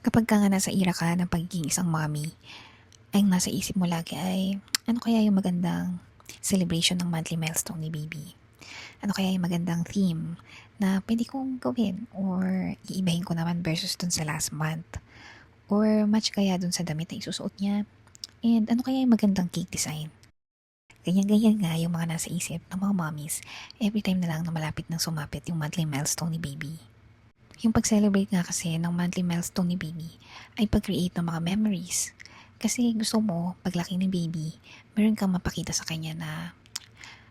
Kapag ka nga nasa era ka ng pagiging isang mommy, ang nasa isip mo lagi ay, ano kaya yung magandang celebration ng monthly milestone ni baby? Ano kaya yung magandang theme na pwede kong gawin or iibahin ko naman versus dun sa last month? Or match kaya dun sa damit na isusuot niya? And ano kaya yung magandang cake design? Ganyan-ganyan nga yung mga nasa isip ng mga mommies every time na lang na malapit ng sumapit yung monthly milestone ni baby. Yung pag-celebrate nga kasi ng monthly milestone ni baby ay pag-create ng mga memories. Kasi gusto mo, paglaki ni baby, meron kang mapakita sa kanya na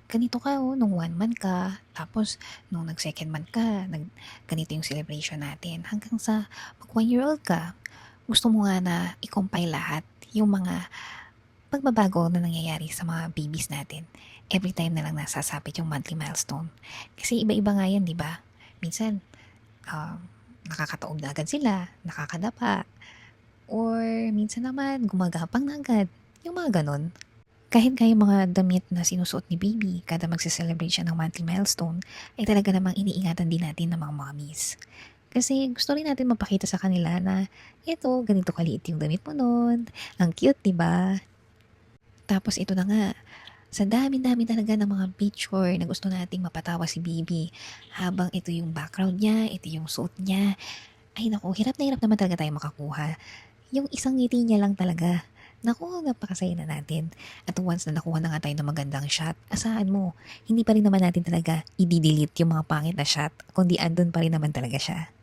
ganito ka nung 1 month ka, tapos nung nag-second month ka, ganito yung celebration natin. Hanggang sa mag 1 year old ka, gusto mo nga na i-compile lahat yung mga pagbabago na nangyayari sa mga babies natin. Every time na lang nasasapit yung monthly milestone. Kasi iba-iba nga yan, di ba? Minsan, um, nakakataob na agad sila, nakakadapa, or minsan naman gumagapang na agad. Yung mga ganon. Kahit nga yung mga damit na sinusuot ni baby kada magse-celebrate siya ng monthly milestone, ay talaga namang iniingatan din natin ng mga mommies. Kasi gusto rin natin mapakita sa kanila na eto, ganito kaliit yung damit mo nun. Ang cute, di ba? Tapos ito na nga, sa dami-dami talaga ng mga picture na gusto nating mapatawa si baby. Habang ito yung background niya, ito yung suot niya. Ay naku, hirap na hirap naman talaga tayo makakuha. Yung isang ngiti niya lang talaga. Naku, napakasaya na natin. At once na nakuha na nga tayo ng magandang shot, asahan mo, hindi pa rin naman natin talaga i-delete yung mga pangit na shot, kundi andun pa rin naman talaga siya.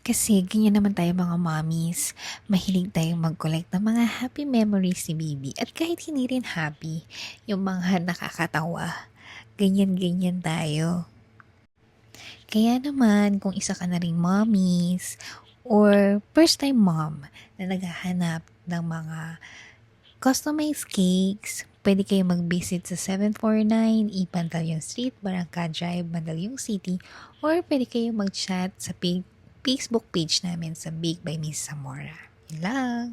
Kasi ganyan naman tayo mga mommies. Mahilig tayong mag-collect ng mga happy memories ni baby. At kahit hindi rin happy, yung mga nakakatawa. Ganyan-ganyan tayo. Kaya naman, kung isa ka na ring mommies or first time mom na naghahanap ng mga customized cakes, pwede kayo mag-visit sa 749 E. Pantalyong Street, Barangka Drive, Mandalyong City, or pwede kayo mag-chat sa Facebook page namin sa Bake by Miss Zamora. Yun lang.